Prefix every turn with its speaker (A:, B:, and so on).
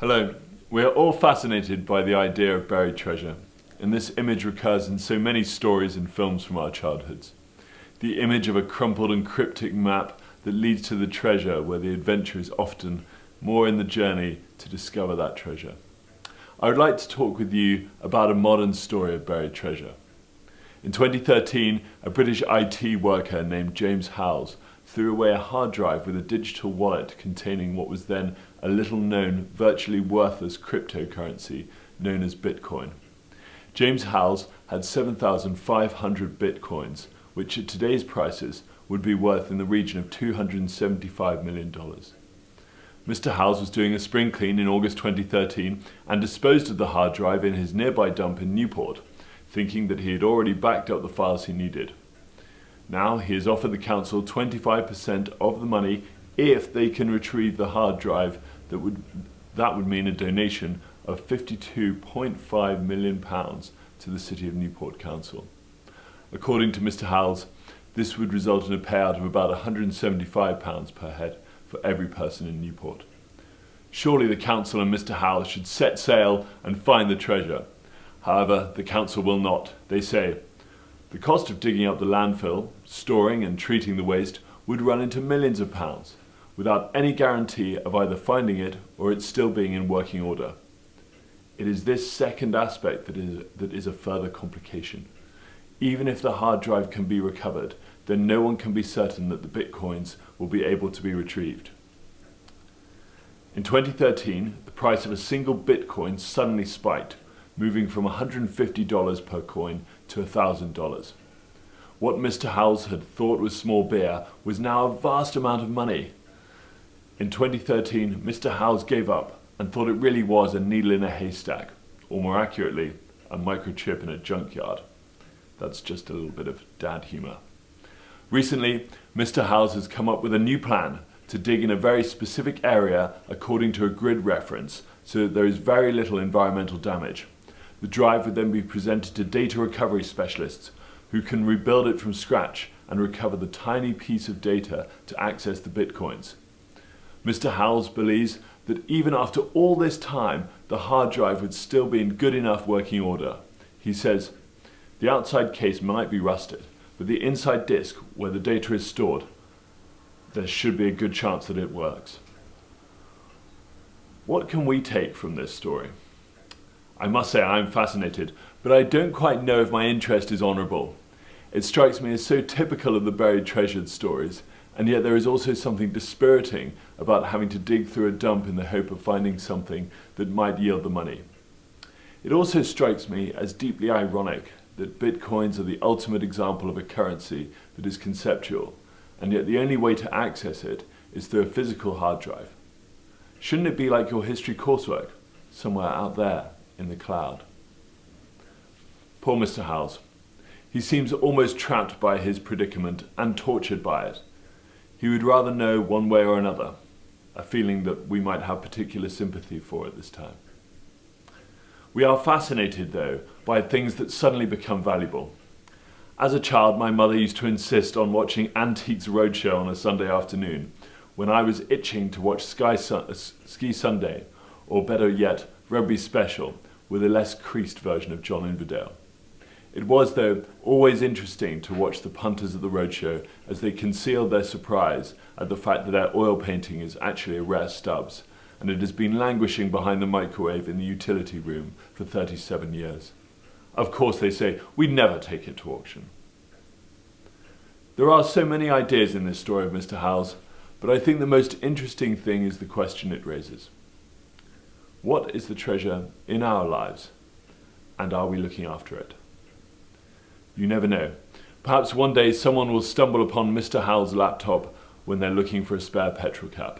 A: Hello. We are all fascinated by the idea of buried treasure, and this image recurs in so many stories and films from our childhoods. The image of a crumpled and cryptic map that leads to the treasure, where the adventure is often more in the journey to discover that treasure. I would like to talk with you about a modern story of buried treasure. In 2013, a British IT worker named James Howells threw away a hard drive with a digital wallet containing what was then a little-known, virtually worthless cryptocurrency known as Bitcoin. James Howells had 7,500 Bitcoins, which at today's prices would be worth in the region of $275 million. Mr. Howells was doing a spring clean in August 2013 and disposed of the hard drive in his nearby dump in Newport, thinking that he had already backed up the files he needed. Now he has offered the council 25% of the money if they can retrieve the hard drive. That would mean a donation of £52.5 million to the City of Newport Council. According to Mr. Howells, this would result in a payout of about £175 per head for every person in Newport. Surely the council and Mr. Howells should set sail and find the treasure. However, the council will not. They say, the cost of digging up the landfill, storing and treating the waste would run into millions of pounds, without any guarantee of either finding it or it still being in working order. It is this second aspect that is a further complication. Even if the hard drive can be recovered, then no one can be certain that the bitcoins will be able to be retrieved. In 2013, the price of a single bitcoin suddenly spiked, moving from $150 per coin to $1,000. What Mr. Howells had thought was small beer was now a vast amount of money. In 2013, Mr. Howells gave up and thought it really was a needle in a haystack, or more accurately, a microchip in a junkyard. That's just a little bit of dad humour. Recently, Mr. Howells has come up with a new plan to dig in a very specific area according to a grid reference so that there is very little environmental damage. The drive would then be presented to data recovery specialists who can rebuild it from scratch and recover the tiny piece of data to access the bitcoins. Mr. Howells believes that even after all this time, the hard drive would still be in good enough working order. He says, the outside case might be rusted, but the inside disk, where the data is stored, there should be a good chance that it works. What can we take from this story? I must say I'm fascinated, but I don't quite know if my interest is honourable. It strikes me as so typical of the buried treasure stories, and yet there is also something dispiriting about having to dig through a dump in the hope of finding something that might yield the money. It also strikes me as deeply ironic that bitcoins are the ultimate example of a currency that is conceptual, and yet the only way to access it is through a physical hard drive. Shouldn't it be like your history coursework, somewhere out there in the cloud? Poor Mr. Howells. He seems almost trapped by his predicament and tortured by it. He would rather know one way or another, a feeling that we might have particular sympathy for at this time. We are fascinated, though, by things that suddenly become valuable. As a child, my mother used to insist on watching Antiques Roadshow on a Sunday afternoon, when I was itching to watch Ski Sunday, or better yet, Rugby Special, with a less creased version of John Inverdale. It was, though, always interesting to watch the punters at the roadshow as they concealed their surprise at the fact that their oil painting is actually a rare Stubbs, and it has been languishing behind the microwave in the utility room for 37 years. Of course, they say, we'd never take it to auction. There are so many ideas in this story of Mr. Howells, but I think the most interesting thing is the question it raises. What is the treasure in our lives, and are we looking after it? You never know. Perhaps one day someone will stumble upon Mr. Howells' laptop when they're looking for a spare petrol cap.